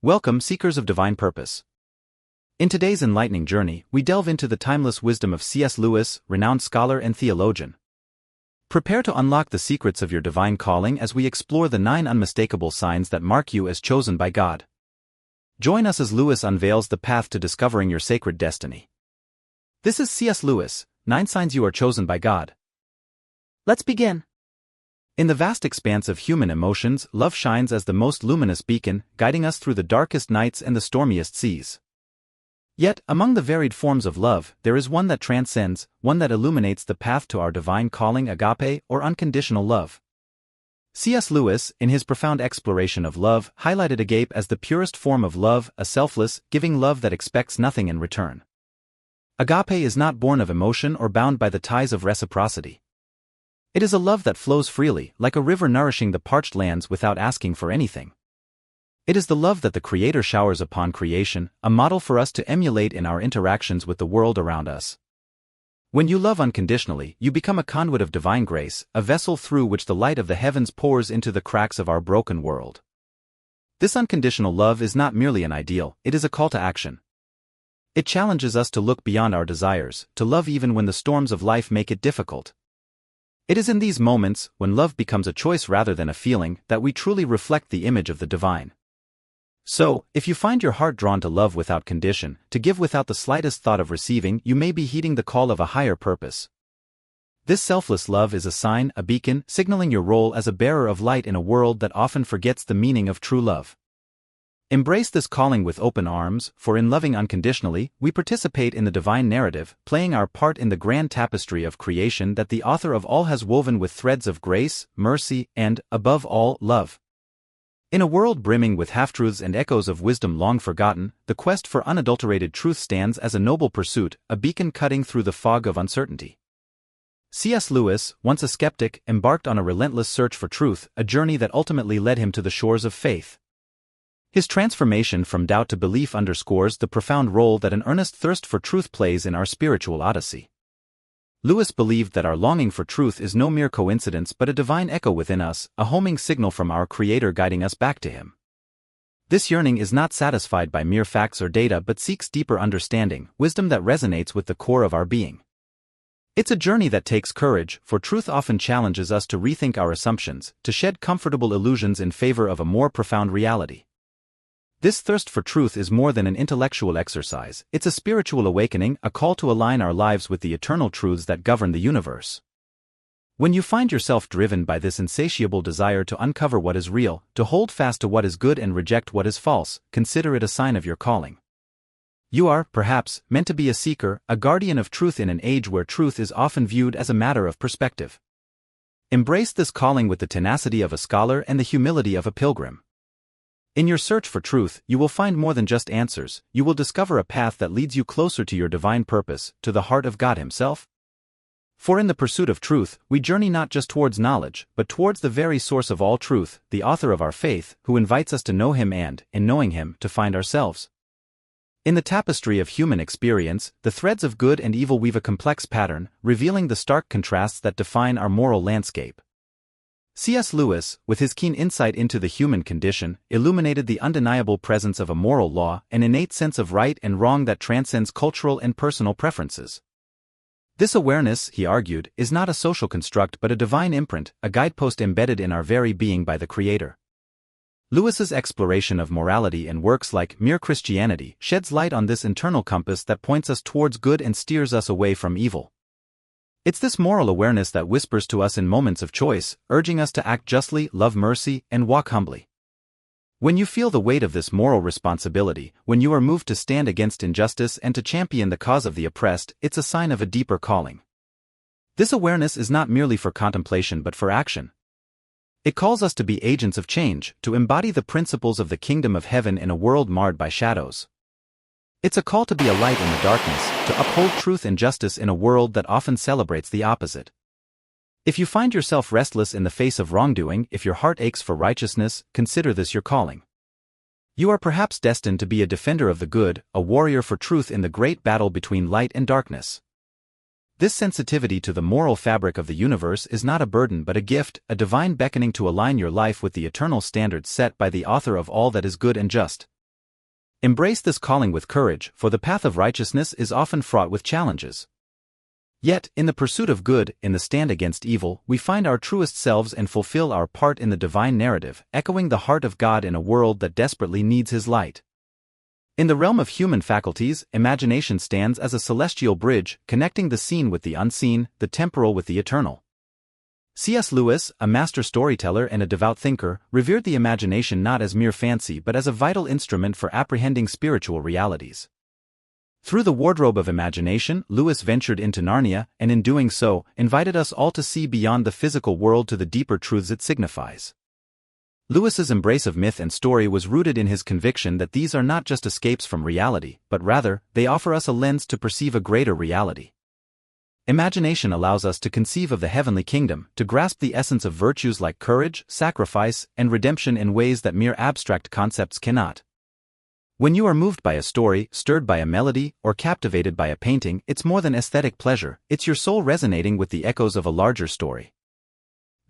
Welcome, seekers of divine purpose. In today's enlightening journey, we delve into the timeless wisdom of C.S. Lewis, renowned scholar and theologian. Prepare to unlock the secrets of your divine calling as we explore the 9 unmistakable signs that mark you as chosen by God. Join us as Lewis unveils the path to discovering your sacred destiny. This is C.S. Lewis, 9 Signs You Are Chosen by God. Let's begin. In the vast expanse of human emotions, love shines as the most luminous beacon, guiding us through the darkest nights and the stormiest seas. Yet, among the varied forms of love, there is one that transcends, one that illuminates the path to our divine calling, agape, or unconditional love. C.S. Lewis, in his profound exploration of love, highlighted agape as the purest form of love, a selfless, giving love that expects nothing in return. Agape is not born of emotion or bound by the ties of reciprocity. It is a love that flows freely, like a river nourishing the parched lands without asking for anything. It is the love that the Creator showers upon creation, a model for us to emulate in our interactions with the world around us. When you love unconditionally, you become a conduit of divine grace, a vessel through which the light of the heavens pours into the cracks of our broken world. This unconditional love is not merely an ideal, it is a call to action. It challenges us to look beyond our desires, to love even when the storms of life make it difficult. It is in these moments, when love becomes a choice rather than a feeling, that we truly reflect the image of the divine. So, if you find your heart drawn to love without condition, to give without the slightest thought of receiving, you may be heeding the call of a higher purpose. This selfless love is a sign, a beacon, signaling your role as a bearer of light in a world that often forgets the meaning of true love. Embrace this calling with open arms, for in loving unconditionally, we participate in the divine narrative, playing our part in the grand tapestry of creation that the author of all has woven with threads of grace, mercy, and, above all, love. In a world brimming with half-truths and echoes of wisdom long forgotten, the quest for unadulterated truth stands as a noble pursuit, a beacon cutting through the fog of uncertainty. C.S. Lewis, once a skeptic, embarked on a relentless search for truth, a journey that ultimately led him to the shores of faith. His transformation from doubt to belief underscores the profound role that an earnest thirst for truth plays in our spiritual odyssey. Lewis believed that our longing for truth is no mere coincidence but a divine echo within us, a homing signal from our Creator guiding us back to Him. This yearning is not satisfied by mere facts or data but seeks deeper understanding, wisdom that resonates with the core of our being. It's a journey that takes courage, for truth often challenges us to rethink our assumptions, to shed comfortable illusions in favor of a more profound reality. This thirst for truth is more than an intellectual exercise, it's a spiritual awakening, a call to align our lives with the eternal truths that govern the universe. When you find yourself driven by this insatiable desire to uncover what is real, to hold fast to what is good and reject what is false, consider it a sign of your calling. You are, perhaps, meant to be a seeker, a guardian of truth in an age where truth is often viewed as a matter of perspective. Embrace this calling with the tenacity of a scholar and the humility of a pilgrim. In your search for truth, you will find more than just answers, you will discover a path that leads you closer to your divine purpose, to the heart of God Himself. For in the pursuit of truth, we journey not just towards knowledge, but towards the very source of all truth, the author of our faith, who invites us to know Him and, in knowing Him, to find ourselves. In the tapestry of human experience, the threads of good and evil weave a complex pattern, revealing the stark contrasts that define our moral landscape. C.S. Lewis, with his keen insight into the human condition, illuminated the undeniable presence of a moral law, an innate sense of right and wrong that transcends cultural and personal preferences. This awareness, he argued, is not a social construct but a divine imprint, a guidepost embedded in our very being by the Creator. Lewis's exploration of morality in works like Mere Christianity sheds light on this internal compass that points us towards good and steers us away from evil. It's this moral awareness that whispers to us in moments of choice, urging us to act justly, love mercy, and walk humbly. When you feel the weight of this moral responsibility, when you are moved to stand against injustice and to champion the cause of the oppressed, it's a sign of a deeper calling. This awareness is not merely for contemplation but for action. It calls us to be agents of change, to embody the principles of the kingdom of heaven in a world marred by shadows. It's a call to be a light in the darkness, to uphold truth and justice in a world that often celebrates the opposite. If you find yourself restless in the face of wrongdoing, if your heart aches for righteousness, consider this your calling. You are perhaps destined to be a defender of the good, a warrior for truth in the great battle between light and darkness. This sensitivity to the moral fabric of the universe is not a burden but a gift, a divine beckoning to align your life with the eternal standards set by the author of all that is good and just. Embrace this calling with courage, for the path of righteousness is often fraught with challenges. Yet, in the pursuit of good, in the stand against evil, we find our truest selves and fulfill our part in the divine narrative, echoing the heart of God in a world that desperately needs His light. In the realm of human faculties, imagination stands as a celestial bridge, connecting the seen with the unseen, the temporal with the eternal. C.S. Lewis, a master storyteller and a devout thinker, revered the imagination not as mere fancy but as a vital instrument for apprehending spiritual realities. Through the wardrobe of imagination, Lewis ventured into Narnia, and in doing so, invited us all to see beyond the physical world to the deeper truths it signifies. Lewis's embrace of myth and story was rooted in his conviction that these are not just escapes from reality, but rather, they offer us a lens to perceive a greater reality. Imagination allows us to conceive of the heavenly kingdom, to grasp the essence of virtues like courage, sacrifice, and redemption in ways that mere abstract concepts cannot. When you are moved by a story, stirred by a melody, or captivated by a painting, it's more than aesthetic pleasure, it's your soul resonating with the echoes of a larger story.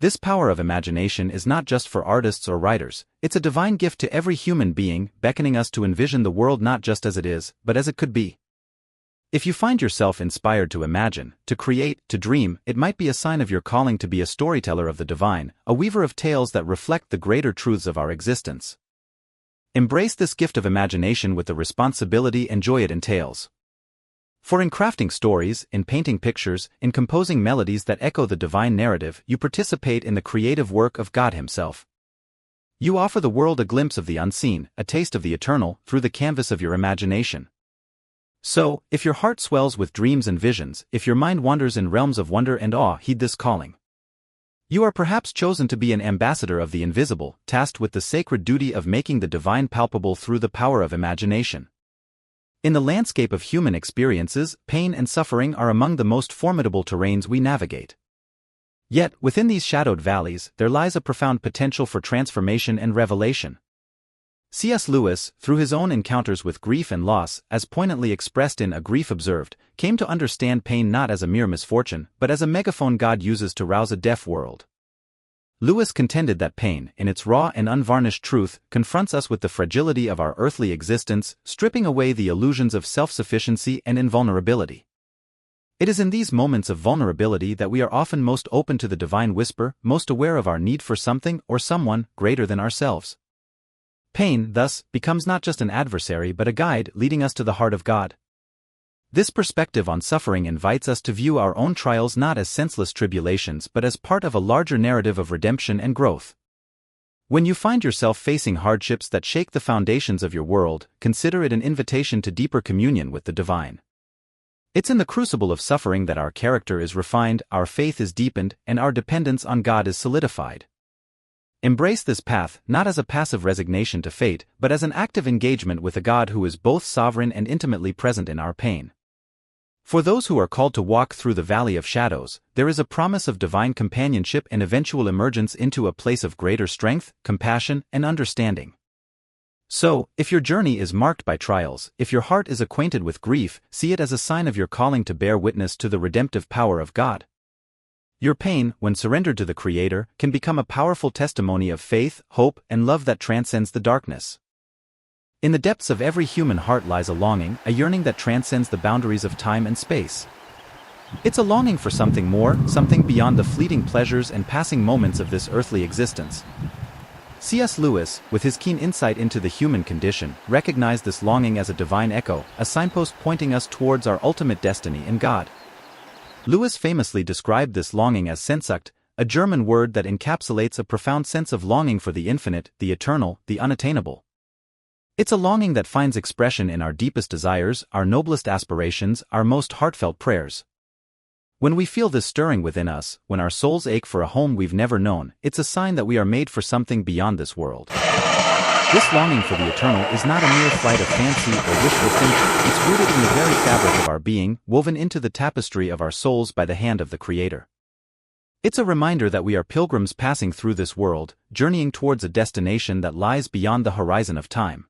This power of imagination is not just for artists or writers, it's a divine gift to every human being, beckoning us to envision the world not just as it is, but as it could be. If you find yourself inspired to imagine, to create, to dream, it might be a sign of your calling to be a storyteller of the divine, a weaver of tales that reflect the greater truths of our existence. Embrace this gift of imagination with the responsibility and joy it entails. For in crafting stories, in painting pictures, in composing melodies that echo the divine narrative, you participate in the creative work of God Himself. You offer the world a glimpse of the unseen, a taste of the eternal, through the canvas of your imagination. So, if your heart swells with dreams and visions, if your mind wanders in realms of wonder and awe, heed this calling. You are perhaps chosen to be an ambassador of the invisible, tasked with the sacred duty of making the divine palpable through the power of imagination. In the landscape of human experiences, pain and suffering are among the most formidable terrains we navigate. Yet, within these shadowed valleys, there lies a profound potential for transformation and revelation. C.S. Lewis, through his own encounters with grief and loss, as poignantly expressed in A Grief Observed, came to understand pain not as a mere misfortune, but as a megaphone God uses to rouse a deaf world. Lewis contended that pain, in its raw and unvarnished truth, confronts us with the fragility of our earthly existence, stripping away the illusions of self-sufficiency and invulnerability. It is in these moments of vulnerability that we are often most open to the divine whisper, most aware of our need for something or someone greater than ourselves. Pain, thus, becomes not just an adversary but a guide leading us to the heart of God. This perspective on suffering invites us to view our own trials not as senseless tribulations but as part of a larger narrative of redemption and growth. When you find yourself facing hardships that shake the foundations of your world, consider it an invitation to deeper communion with the divine. It's in the crucible of suffering that our character is refined, our faith is deepened, and our dependence on God is solidified. Embrace this path, not as a passive resignation to fate, but as an active engagement with a God who is both sovereign and intimately present in our pain. For those who are called to walk through the valley of shadows, there is a promise of divine companionship and eventual emergence into a place of greater strength, compassion, and understanding. So, if your journey is marked by trials, if your heart is acquainted with grief, see it as a sign of your calling to bear witness to the redemptive power of God. Your pain, when surrendered to the Creator, can become a powerful testimony of faith, hope, and love that transcends the darkness. In the depths of every human heart lies a longing, a yearning that transcends the boundaries of time and space. It's a longing for something more, something beyond the fleeting pleasures and passing moments of this earthly existence. C.S. Lewis, with his keen insight into the human condition, recognized this longing as a divine echo, a signpost pointing us towards our ultimate destiny in God. Lewis famously described this longing as Sehnsucht, a German word that encapsulates a profound sense of longing for the infinite, the eternal, the unattainable. It's a longing that finds expression in our deepest desires, our noblest aspirations, our most heartfelt prayers. When we feel this stirring within us, when our souls ache for a home we've never known, it's a sign that we are made for something beyond this world. This longing for the eternal is not a mere flight of fancy or wishful thinking, it's rooted in the very fabric of our being, woven into the tapestry of our souls by the hand of the Creator. It's a reminder that we are pilgrims passing through this world, journeying towards a destination that lies beyond the horizon of time.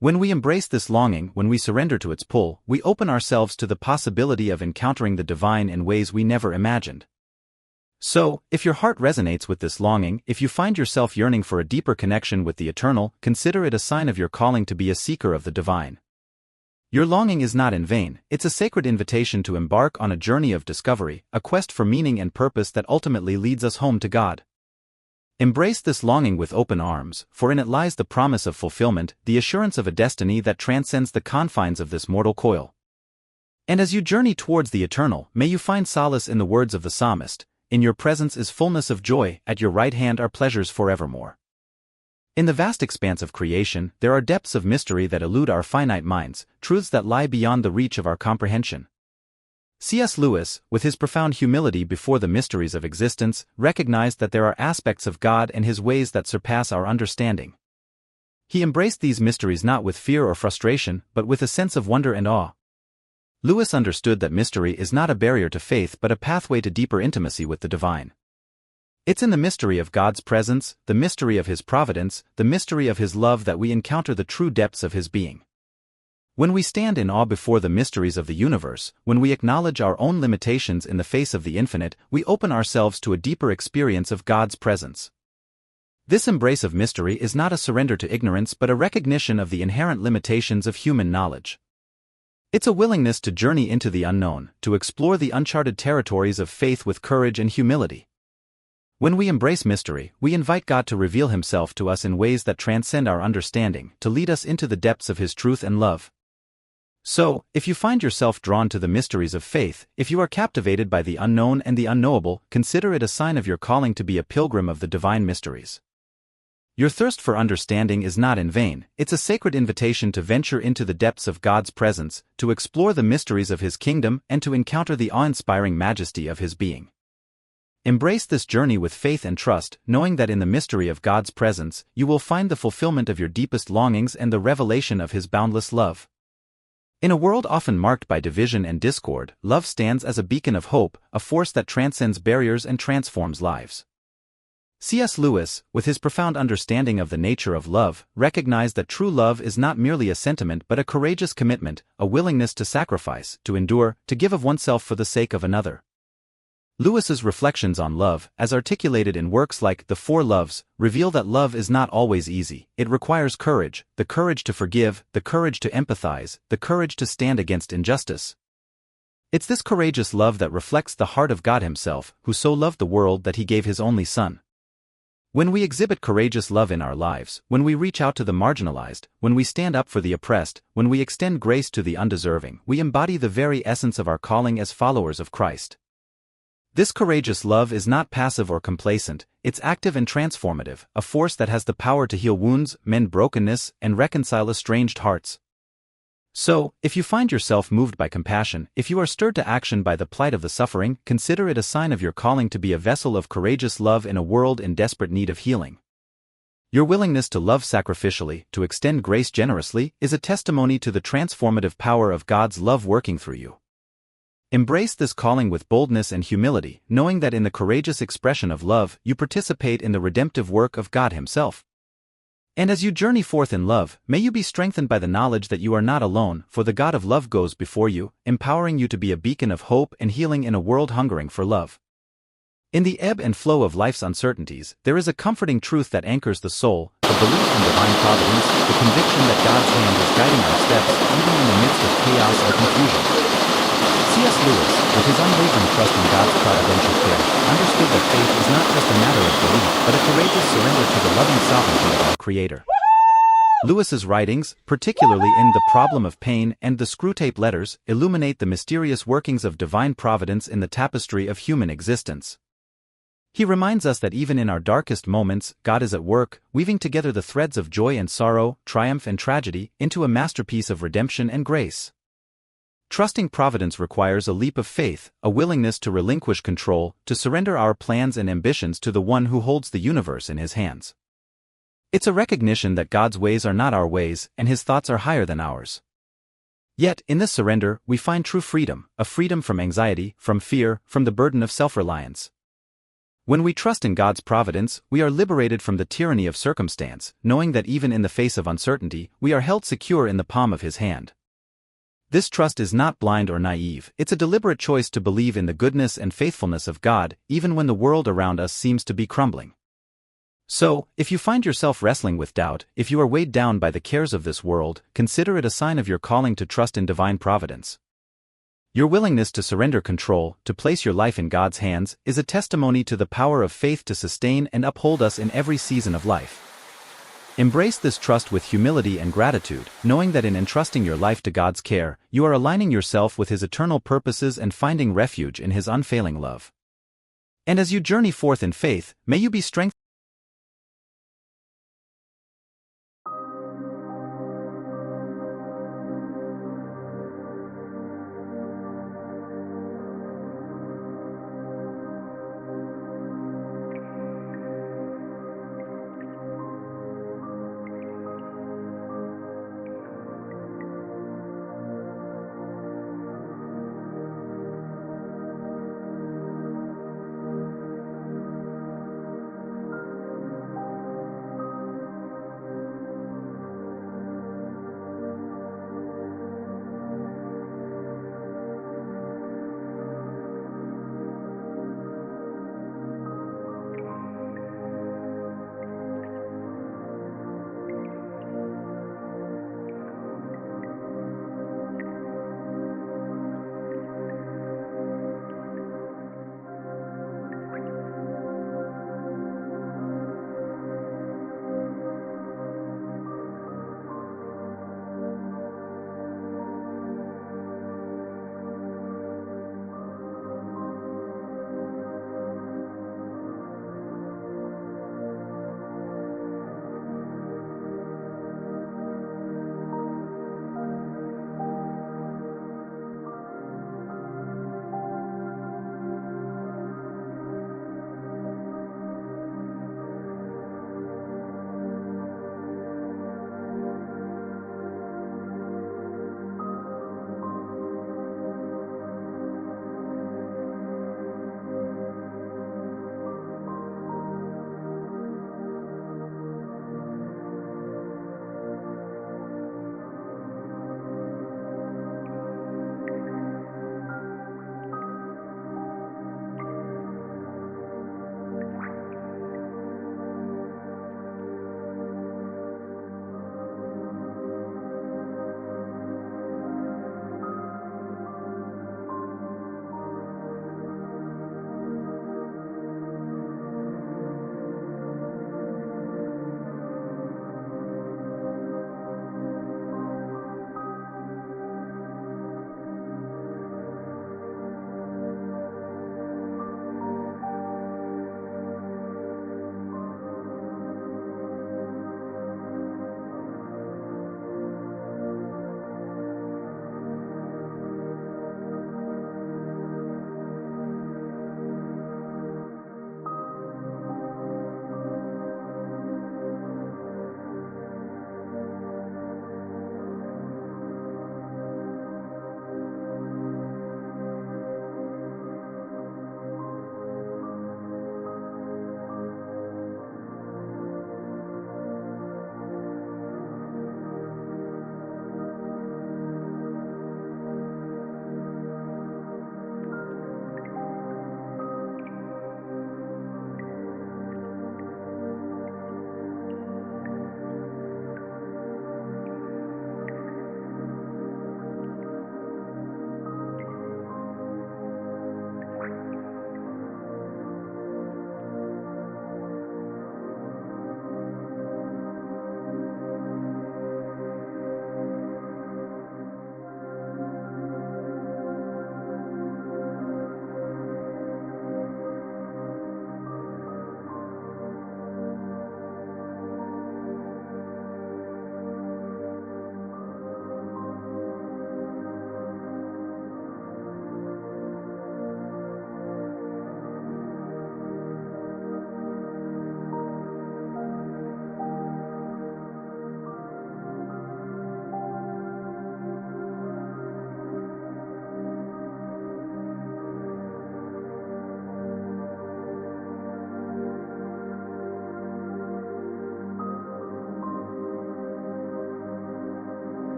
When we embrace this longing, when we surrender to its pull, we open ourselves to the possibility of encountering the divine in ways we never imagined. So, if your heart resonates with this longing, if you find yourself yearning for a deeper connection with the eternal, consider it a sign of your calling to be a seeker of the divine. Your longing is not in vain, it's a sacred invitation to embark on a journey of discovery, a quest for meaning and purpose that ultimately leads us home to God. Embrace this longing with open arms, for in it lies the promise of fulfillment, the assurance of a destiny that transcends the confines of this mortal coil. And as you journey towards the eternal, may you find solace in the words of the psalmist, "In your presence is fullness of joy, at your right hand are pleasures forevermore." In the vast expanse of creation, there are depths of mystery that elude our finite minds, truths that lie beyond the reach of our comprehension. C.S. Lewis, with his profound humility before the mysteries of existence, recognized that there are aspects of God and his ways that surpass our understanding. He embraced these mysteries not with fear or frustration, but with a sense of wonder and awe. Lewis understood that mystery is not a barrier to faith but a pathway to deeper intimacy with the divine. It's in the mystery of God's presence, the mystery of his providence, the mystery of his love that we encounter the true depths of his being. When we stand in awe before the mysteries of the universe, when we acknowledge our own limitations in the face of the infinite, we open ourselves to a deeper experience of God's presence. This embrace of mystery is not a surrender to ignorance but a recognition of the inherent limitations of human knowledge. It's a willingness to journey into the unknown, to explore the uncharted territories of faith with courage and humility. When we embrace mystery, we invite God to reveal himself to us in ways that transcend our understanding, to lead us into the depths of his truth and love. So, if you find yourself drawn to the mysteries of faith, if you are captivated by the unknown and the unknowable, consider it a sign of your calling to be a pilgrim of the divine mysteries. Your thirst for understanding is not in vain, it's a sacred invitation to venture into the depths of God's presence, to explore the mysteries of his kingdom, and to encounter the awe-inspiring majesty of his being. Embrace this journey with faith and trust, knowing that in the mystery of God's presence, you will find the fulfillment of your deepest longings and the revelation of his boundless love. In a world often marked by division and discord, love stands as a beacon of hope, a force that transcends barriers and transforms lives. C.S. Lewis, with his profound understanding of the nature of love, recognized that true love is not merely a sentiment but a courageous commitment, a willingness to sacrifice, to endure, to give of oneself for the sake of another. Lewis's reflections on love, as articulated in works like The Four Loves, reveal that love is not always easy. It requires courage, the courage to forgive, the courage to empathize, the courage to stand against injustice. It's this courageous love that reflects the heart of God himself, who so loved the world that he gave his only Son. When we exhibit courageous love in our lives, when we reach out to the marginalized, when we stand up for the oppressed, when we extend grace to the undeserving, we embody the very essence of our calling as followers of Christ. This courageous love is not passive or complacent, it's active and transformative, a force that has the power to heal wounds, mend brokenness, and reconcile estranged hearts. So, if you find yourself moved by compassion, if you are stirred to action by the plight of the suffering, consider it a sign of your calling to be a vessel of courageous love in a world in desperate need of healing. Your willingness to love sacrificially, to extend grace generously, is a testimony to the transformative power of God's love working through you. Embrace this calling with boldness and humility, knowing that in the courageous expression of love, you participate in the redemptive work of God himself. And as you journey forth in love, may you be strengthened by the knowledge that you are not alone, for the God of love goes before you, empowering you to be a beacon of hope and healing in a world hungering for love. In the ebb and flow of life's uncertainties, there is a comforting truth that anchors the soul, the belief in divine providence, the conviction that God's hand is guiding our steps, even in the midst of chaos or confusion. C.S. Lewis, with his unwavering trust in God's providential care, understood that faith is not just a matter of belief, but a courageous surrender to the loving sovereignty of our Creator. Lewis's writings, particularly in The Problem of Pain and the Screwtape Letters, illuminate the mysterious workings of divine providence in the tapestry of human existence. He reminds us that even in our darkest moments, God is at work, weaving together the threads of joy and sorrow, triumph and tragedy, into a masterpiece of redemption and grace. Trusting providence requires a leap of faith, a willingness to relinquish control, to surrender our plans and ambitions to the one who holds the universe in his hands. It's a recognition that God's ways are not our ways, and his thoughts are higher than ours. Yet, in this surrender, we find true freedom, a freedom from anxiety, from fear, from the burden of self-reliance. When we trust in God's providence, we are liberated from the tyranny of circumstance, knowing that even in the face of uncertainty, we are held secure in the palm of his hand. This trust is not blind or naive, it's a deliberate choice to believe in the goodness and faithfulness of God, even when the world around us seems to be crumbling. So, if you find yourself wrestling with doubt, if you are weighed down by the cares of this world, consider it a sign of your calling to trust in divine providence. Your willingness to surrender control, to place your life in God's hands, is a testimony to the power of faith to sustain and uphold us in every season of life. Embrace this trust with humility and gratitude, knowing that in entrusting your life to God's care, you are aligning yourself with His eternal purposes and finding refuge in His unfailing love. And as you journey forth in faith, may you be strengthened